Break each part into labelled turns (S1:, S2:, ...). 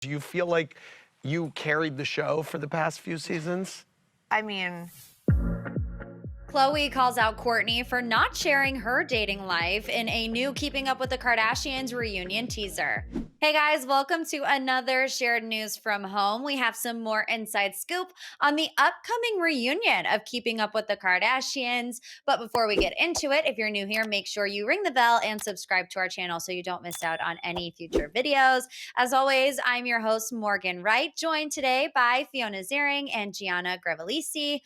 S1: Do you feel like you carried the show for the past few seasons?
S2: I mean,
S3: Khloe calls out Kourtney for not sharing her dating life in a new Keeping Up with the Kardashians reunion teaser. Hey guys, welcome to another shared news from home. We have some more inside scoop on the upcoming reunion of Keeping Up with the Kardashians. But before we get into it, if you're new here, make sure you ring the bell and subscribe to our channel so you don't miss out on any future videos. As always, I'm your host, Morgan Wright, joined today by Fiona Ziering and Gianna Grevalisi.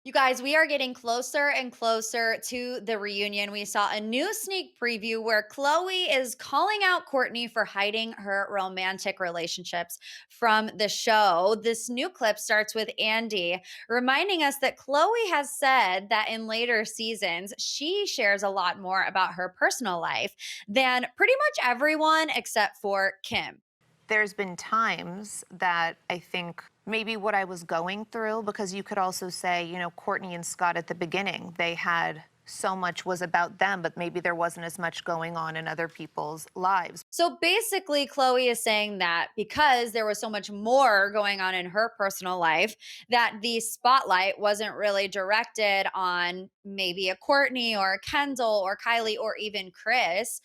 S3: You guys, we are getting closer and closer to the reunion. We saw a new sneak preview where Khloe is calling out Kourtney for hiding her romantic relationships from the show. This new clip starts with Andy reminding us that Khloe has said that in later seasons, she shares a lot more about her personal life than pretty much everyone except for Kim.
S2: there's been times that I think maybe what I was going through, because you could also say, Kourtney and Scott at the beginning, they had so much was about them, but maybe there wasn't as much going on in other people's lives.
S3: So basically, Khloe is saying that because there was so much more going on in her personal life, that the spotlight wasn't really directed on maybe a Kourtney or a Kendall or Kylie or even Chris.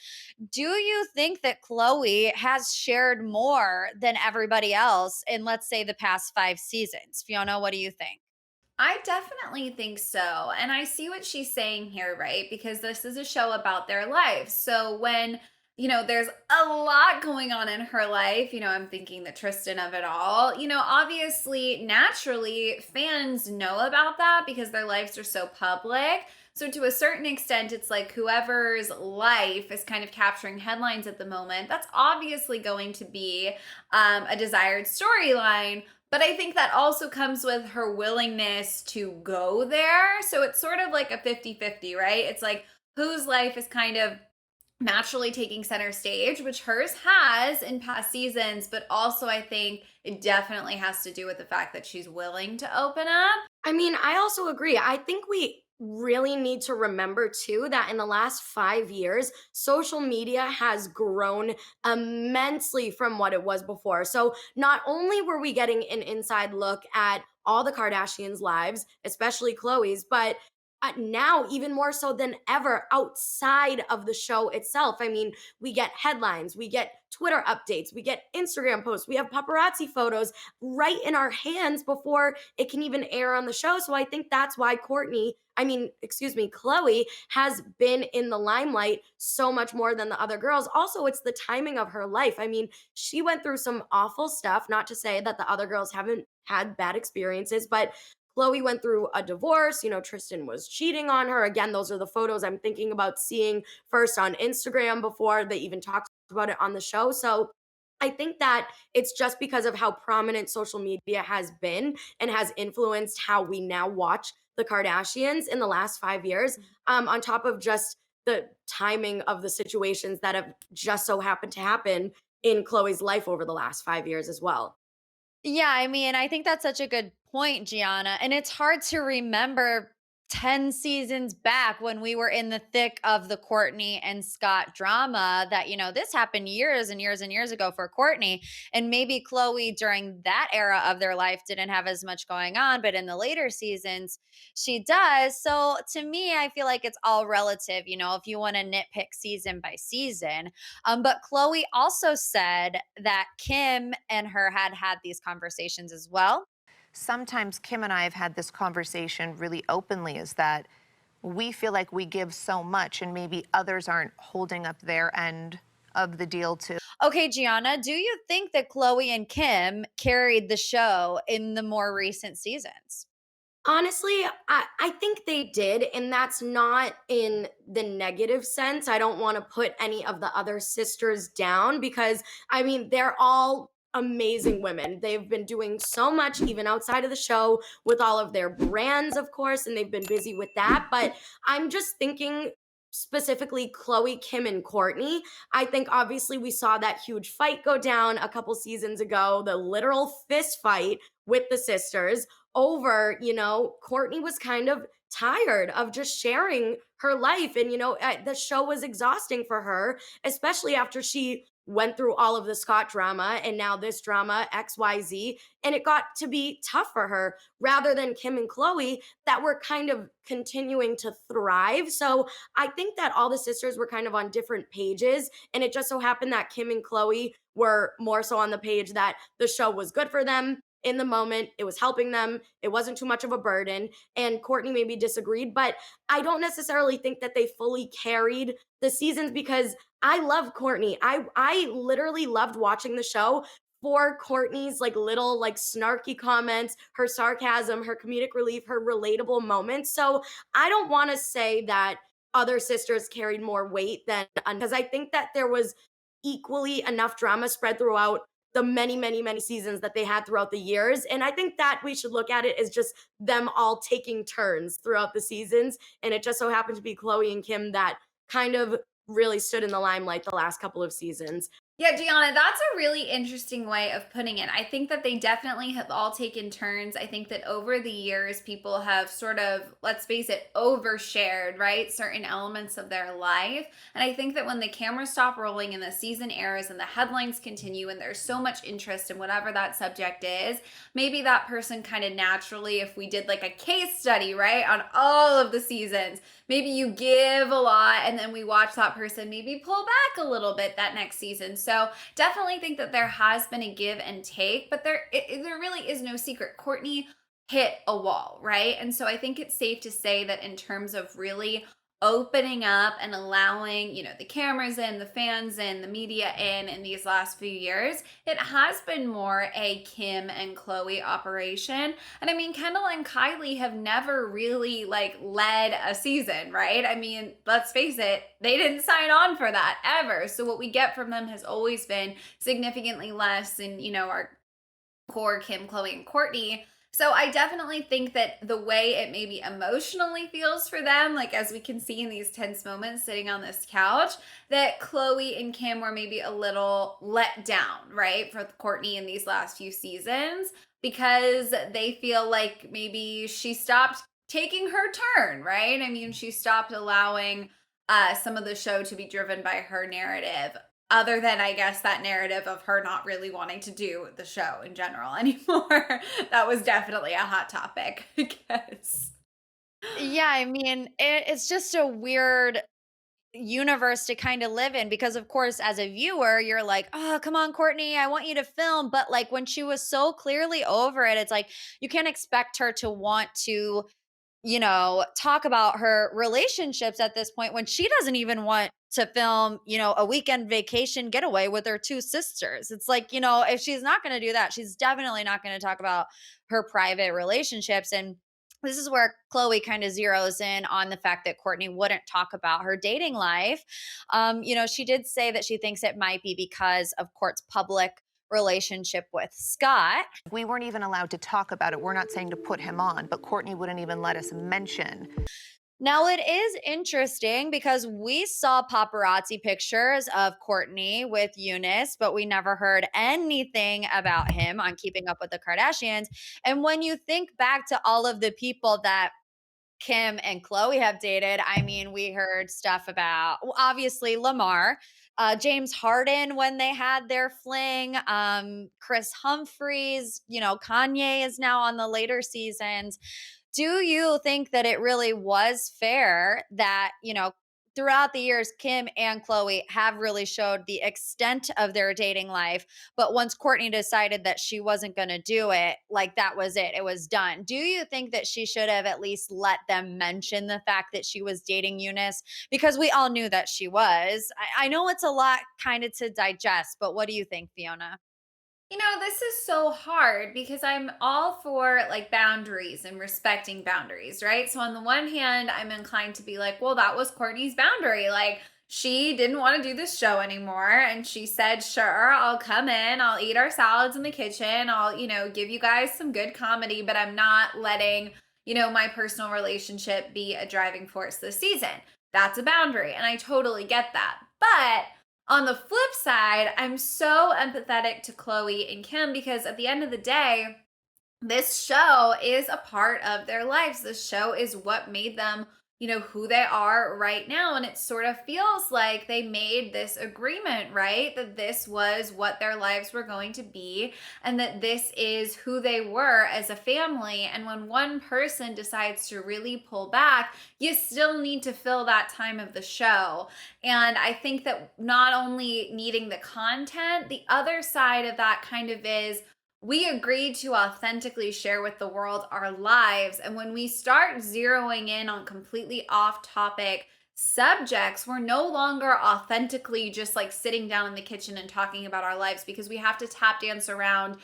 S3: Do you think that Khloe has shared more than everybody else in, let's say, the past 5 seasons? Fiona, what do you think?
S4: I definitely think so. And I see what she's saying here, right? Because this is a show about their lives. So when, there's a lot going on in her life, I'm thinking the Tristan of it all, obviously, naturally, fans know about that because their lives are so public. So to a certain extent, it's like whoever's life is kind of capturing headlines at the moment, that's obviously going to be a desired storyline. But I think that also comes with her willingness to go there. So it's sort of like a 50-50, right? It's like whose life is kind of naturally taking center stage, which hers has in past seasons. But also, I think it definitely has to do with the fact that she's willing to open up.
S5: I mean, I also agree. I think we really need to remember too that in the last 5 years, social media has grown immensely from what it was before. So not only were we getting an inside look at all the Kardashians' lives, especially Khloe's, but now even more so than ever outside of the show itself. I mean, we get headlines, we get Twitter updates, we get Instagram posts, we have paparazzi photos right in our hands before it can even air on the show. So I think that's why Khloe has been in the limelight so much more than the other girls. Also, it's the timing of her life. I mean, she went through some awful stuff, not to say that the other girls haven't had bad experiences, but Khloe went through a divorce. Tristan was cheating on her. Again, those are the photos I'm thinking about seeing first on Instagram before they even talked about it on the show. So I think that it's just because of how prominent social media has been and has influenced how we now watch the Kardashians in the last 5 years, on top of just the timing of the situations that have just so happened to happen in Khloe's life over the last 5 years as well.
S3: Yeah, I mean, I think that's such a good point, Gianna. And it's hard to remember 10 seasons back when we were in the thick of the Kourtney and Scott drama that, this happened years and years and years ago for Kourtney. And maybe Khloe during that era of their life didn't have as much going on, but in the later seasons, she does. So to me, I feel like it's all relative, if you want to nitpick season by season. But Khloe also said that Kim and her had had these conversations as well.
S2: Sometimes Kim and I have had this conversation really openly, is that we feel like we give so much and maybe others aren't holding up their end of the deal too.
S3: Okay, Gianna, do you think that Khloe and Kim carried the show in the more recent seasons?
S5: Honestly, I think they did, and that's not in the negative sense. I don't want to put any of the other sisters down because, I mean, they're all amazing women. They've been doing so much, even outside of the show, with all of their brands, of course, and they've been busy with that. But I'm just thinking specifically Khloe, Kim, and Kourtney. I think obviously we saw that huge fight go down a couple seasons ago, the literal fist fight with the sisters over, Kourtney was kind of tired of just sharing her life. And, the show was exhausting for her, especially after she went through all of the Scott drama and now this drama, XYZ, and it got to be tough for her rather than Kim and Chloe that were kind of continuing to thrive. So I think that all the sisters were kind of on different pages, and it just so happened that Kim and Chloe were more so on the page that the show was good for them in the moment. It was helping them. It wasn't too much of a burden. And Courtney maybe disagreed, but I don't necessarily think that they fully carried the seasons because I love Courtney. I literally loved watching the show for Courtney's like little like snarky comments, her sarcasm, her comedic relief, her relatable moments. So I don't want to say that other sisters carried more weight than because I think that there was equally enough drama spread throughout the many, many, many seasons that they had throughout the years. And I think that we should look at it as just them all taking turns throughout the seasons. And it just so happened to be Chloe and Kim that kind of really stood in the limelight the last couple of seasons.
S4: Yeah, Gianna, that's a really interesting way of putting it. I think that they definitely have all taken turns. I think that over the years, people have sort of, let's face it, overshared, right? Certain elements of their life. And I think that when the cameras stop rolling and the season airs and the headlines continue and there's so much interest in whatever that subject is, maybe that person kind of naturally, if we did like a case study, right, on all of the seasons, maybe you give a lot and then we watch that person maybe pull back a little bit that next season. So definitely think that there has been a give and take, but there really is no secret. Courtney hit a wall, right? And so I think it's safe to say that in terms of really opening up and allowing, the cameras in, the fans in, the media in these last few years, it has been more a Kim and Chloe operation. And I mean, Kendall and Kylie have never really like led a season, right? I mean, let's face it, they didn't sign on for that ever. So what we get from them has always been significantly less than, our core Kim, Chloe, and Courtney. So I definitely think that the way it maybe emotionally feels for them, like as we can see in these tense moments sitting on this couch, that Chloe and Kim were maybe a little let down, right, for Courtney in these last few seasons because they feel like maybe she stopped taking her turn, right? I mean, she stopped allowing some of the show to be driven by her narrative. Other than, I guess, that narrative of her not really wanting to do the show in general anymore. That was definitely a hot topic, I guess.
S3: Yeah, I mean, it's just a weird universe to kind of live in because of course as a viewer you're like, oh come on Courtney, I want you to film, but like when she was so clearly over it, it's like you can't expect her to want to talk about her relationships at this point when she doesn't even want to film, a weekend vacation getaway with her two sisters. It's like, if she's not going to do that, she's definitely not going to talk about her private relationships. And this is where Chloe kind of zeroes in on the fact that Courtney wouldn't talk about her dating life. She did say that she thinks it might be because of Court's public relationship with Scott.
S2: We weren't even allowed to talk about it. We're not saying to put him on, but Courtney wouldn't even let us mention.
S3: Now, it is interesting because we saw paparazzi pictures of Courtney with Eunice, but we never heard anything about him on Keeping Up with the Kardashians. And when you think back to all of the people that Kim and Chloe have dated, I mean, we heard stuff about, obviously, Lamar, James Harden when they had their fling, Chris Humphries, Kanye is now on the later seasons. Do you think that it really was fair that, throughout the years, Kim and Chloe have really showed the extent of their dating life. But once Courtney decided that she wasn't going to do it, like that was it. It was done. Do you think that she should have at least let them mention the fact that she was dating Eunice? Because we all knew that she was. I know it's a lot kind of to digest, but what do you think, Fiona?
S4: This is so hard because I'm all for like boundaries and respecting boundaries, right? So on the one hand, I'm inclined to be like, well, that was Courtney's boundary. Like she didn't want to do this show anymore. And she said, sure, I'll come in, I'll eat our salads in the kitchen. I'll, give you guys some good comedy, but I'm not letting, my personal relationship be a driving force this season. That's a boundary. And I totally get that. But on the flip side, I'm so empathetic to Chloe and Kim because at the end of the day, this show is a part of their lives. This show is what made them who they are right now. And it sort of feels like they made this agreement, right? That this was what their lives were going to be and that this is who they were as a family. And when one person decides to really pull back, you still need to fill that time of the show. And I think that not only needing the content, the other side of that kind of is we agreed to authentically share with the world our lives. And when we start zeroing in on completely off topic subjects, we're no longer authentically just like sitting down in the kitchen and talking about our lives because we have to tap dance around,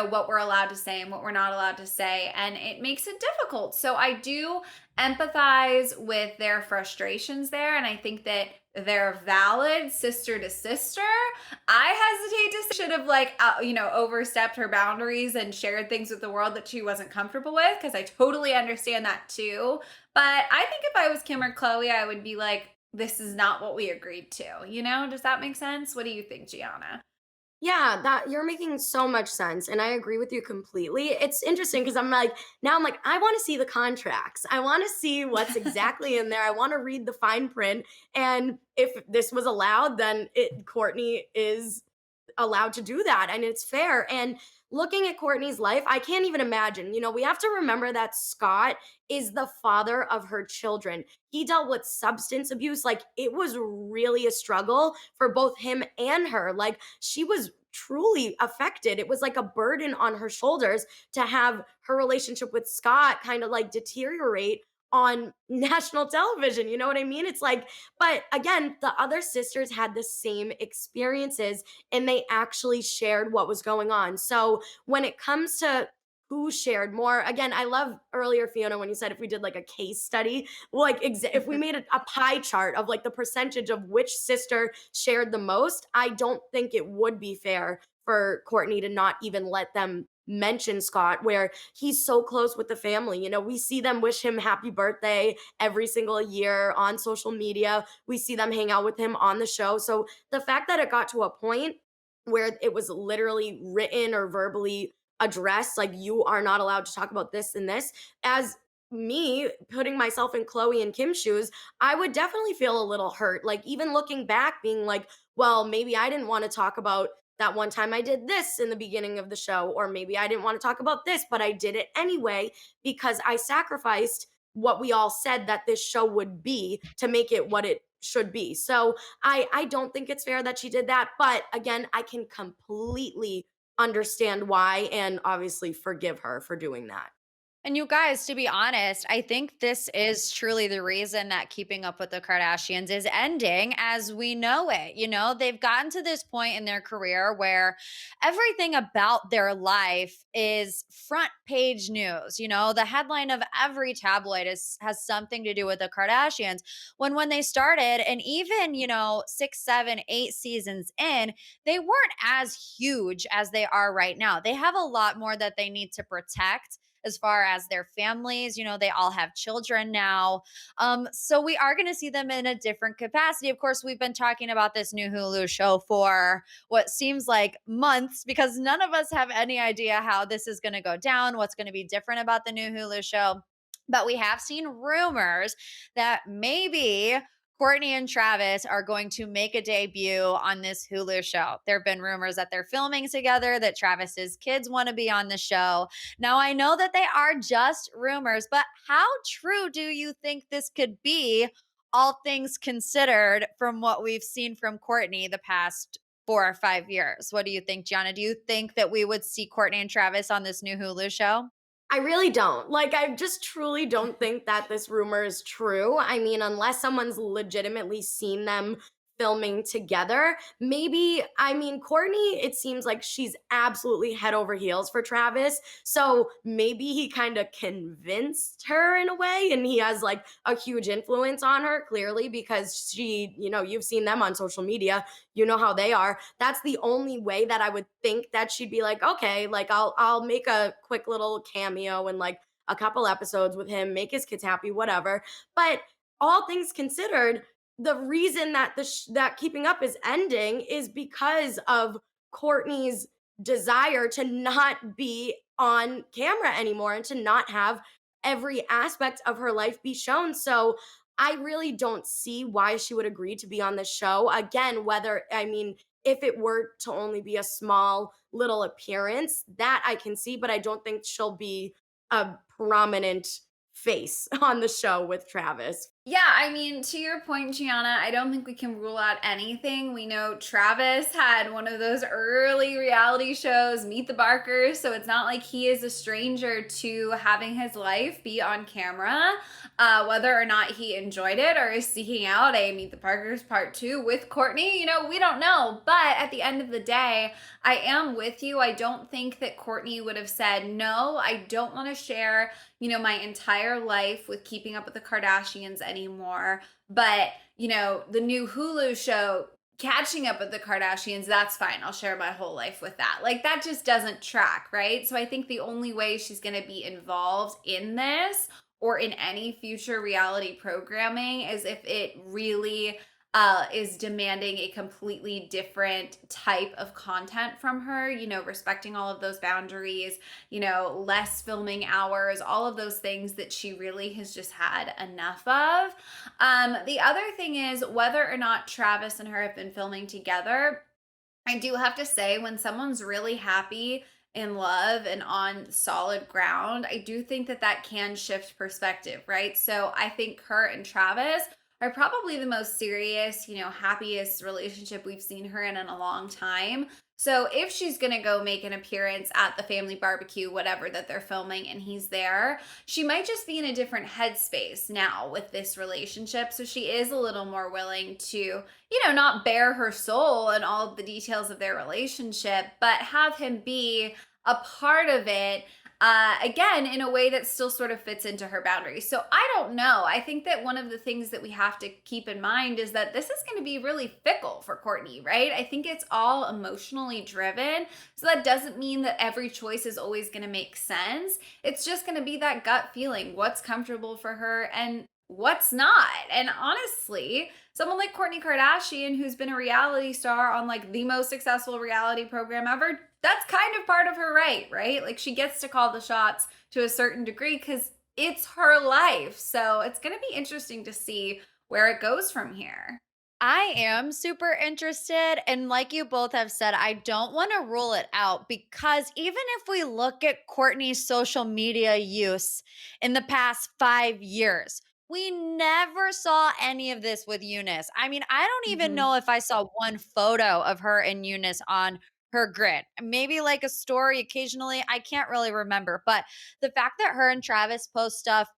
S4: what we're allowed to say and what we're not allowed to say. And it makes it difficult. So I do empathize with their frustrations there. And I think that they're valid sister to sister. I hesitate to say should have overstepped her boundaries and shared things with the world that she wasn't comfortable with because I totally understand that too. But I think if I was Kim or Chloe, I would be like, this is not what we agreed to. Does that make sense? What do you think, Gianna?
S5: Yeah, that you're making so much sense, and I agree with you completely. It's interesting because I'm like, I want to see the contracts. I want to see what's exactly in there. I want to read the fine print. And if this was allowed, then Courtney is allowed to do that, and it's fair. And looking at Courtney's life, I can't even imagine. We have to remember that Scott is the father of her children. He dealt with substance abuse. Like, it was really a struggle for both him and her. Like, she was truly affected. It was like a burden on her shoulders to have her relationship with Scott kind of like deteriorate on national television. You know what I mean? It's like, but again, the other sisters had the same experiences and they actually shared what was going on. So when it comes to who shared more, again, I love earlier, Fiona, when you said if we did like a case study, like if we made a pie chart of like the percentage of which sister shared the most, I don't think it would be fair for Courtney to not even let them mention Scott, where he's so close with the family. We see them wish him happy birthday every single year on social media. We see them hang out with him on the show. So the fact that it got to a point where it was literally written or verbally addressed, like, you are not allowed to talk about this and this, as me putting myself in Chloe and Kim's shoes, I would definitely feel a little hurt. Like, even looking back, being like, well, maybe I didn't want to talk about that one time I did this in the beginning of the show, or maybe I didn't want to talk about this, but I did it anyway because I sacrificed what we all said that this show would be to make it what it should be. So I don't think it's fair that she did that. But again, I can completely understand why and obviously forgive her for doing that.
S3: And you guys, to be honest, I think this is truly the reason that Keeping Up with the Kardashians is ending as we know it. They've gotten to this point in their career where everything about their life is front page news. The headline of every tabloid has something to do with the Kardashians. When they started, and even, 6, 7, 8 seasons in, they weren't as huge as they are right now. They have a lot more that they need to protect as far as their families. They all have children now. So we are going to see them in a different capacity. Of course, we've been talking about this new Hulu show for what seems like months because none of us have any idea how this is going to go down, what's going to be different about the new Hulu show. But we have seen rumors that maybe Courtney and Travis are going to make a debut on this Hulu show. There have been rumors that they're filming together, that Travis's kids want to be on the show. Now, I know that they are just rumors, but how true do you think this could be, all things considered, from what we've seen from Courtney the past 4 or 5 years? What do you think, Gianna? Do you think that we would see Courtney and Travis on this new Hulu show?
S5: I really don't. Like, I just truly don't think that this rumor is true. I mean, unless someone's legitimately seen them filming together, maybe, I mean, Courtney, it seems like she's absolutely head over heels for Travis. So maybe he kind of convinced her in a way, and he has like a huge influence on her, clearly, because you've seen them on social media. You know how they are. That's the only way that I would think that she'd be like, okay, like I'll make a quick little cameo and like a couple episodes with him, make his kids happy, whatever. But all things considered, the reason that that Keeping Up is ending is because of Courtney's desire to not be on camera anymore and to not have every aspect of her life be shown. So I really don't see why she would agree to be on the show. Again, whether, I mean, if it were to only be a small little appearance, that I can see, but I don't think she'll be a prominent face on the show with Travis.
S4: Yeah, I mean, to your point, Gianna, I don't think we can rule out anything. We know Travis had one of those early reality shows, Meet the Barkers, so it's not like he is a stranger to having his life be on camera. Whether or not he enjoyed it or is seeking out a Meet the Barkers Part 2 with Courtney, we don't know. But at the end of the day, I am with you. I don't think that Courtney would have said, no, I don't want to share my entire life with Keeping Up with the Kardashians anymore. But, the new Hulu show, Catching Up with the Kardashians, that's fine. I'll share my whole life with that. Like, that just doesn't track, right? So I think the only way she's going to be involved in this or in any future reality programming is if it really is demanding a completely different type of content from her, respecting all of those boundaries, less filming hours, all of those things that she really has just had enough of. The other thing is whether or not Travis and her have been filming together. I do have to say, when someone's really happy, in love, and on solid ground, I do think that that can shift perspective, right? So I think her and Travis are probably the most serious, happiest relationship we've seen her in a long time. So if she's going to go make an appearance at the family barbecue, whatever that they're filming, and he's there, she might just be in a different headspace now with this relationship. So she is a little more willing to, not bare her soul and all of the details of their relationship, but have him be a part of it, again, in a way that still sort of fits into her boundaries. So I don't know. I think that one of the things that we have to keep in mind is that this is going to be really fickle for Courtney, right? I think it's all emotionally driven. So that doesn't mean that every choice is always going to make sense. It's just going to be that gut feeling, what's comfortable for her and what's not. And honestly, someone like Kourtney Kardashian, who's been a reality star on like the most successful reality program ever, that's kind of part of her right? Like, she gets to call the shots to a certain degree because it's her life. So it's going to be interesting to see where it goes from here.
S3: I am super interested. And like you both have said, I don't want to rule it out because even if we look at Courtney's social media use in the past 5 years, we never saw any of this with Eunice. I mean, I don't even
S5: Mhm.
S3: know if I saw one photo of her and Eunice on her grid. Maybe like a story occasionally. I can't really remember. But the fact that her and Travis post stuff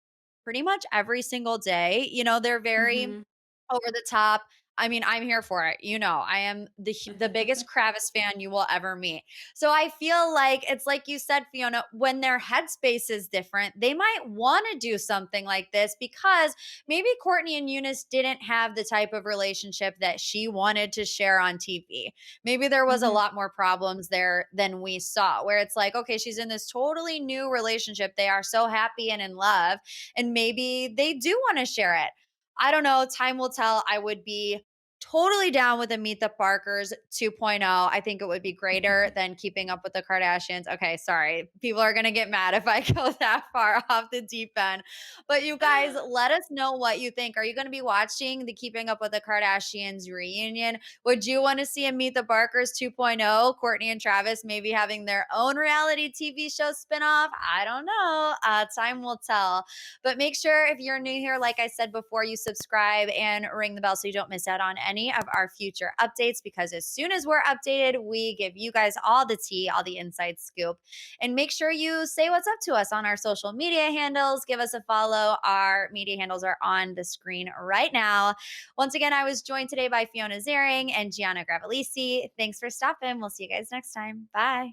S3: pretty much every single day, they're very
S5: Mhm.
S3: over the top. I mean, I'm here for it. I am the biggest Kravis fan you will ever meet. So I feel like it's like you said, Fiona, when their headspace is different, they might want to do something like this because maybe Courtney and Eunice didn't have the type of relationship that she wanted to share on TV. Maybe there was a
S5: Mhm.
S3: lot more problems there than we saw, where it's like, okay, she's in this totally new relationship. They are so happy and in love, and maybe they do want to share it. I don't know. Time will tell. I would be totally down with a Meet the Parkers 2.0. I think it would be greater than Keeping Up with the Kardashians. Okay, sorry. People are going to get mad if I go that far off the deep end. But you guys, let us know what you think. Are you going to be watching the Keeping Up with the Kardashians reunion? Would you want to see a Meet the Barkers 2.0? Courtney and Travis maybe having their own reality TV show spinoff? I don't know. Time will tell. But make sure if you're new here, like I said before, you subscribe and ring the bell so you don't miss out on any of our future updates. Because as soon as we're updated, we give you guys all the tea, all the inside scoop. And make sure you say what's up to us on our social media handles. Give us a follow. Our media handles are on the screen right now. Once again, I was joined today by Fiona Zering and Gianna Gravelisi. Thanks for stopping. We'll see you guys next time. Bye.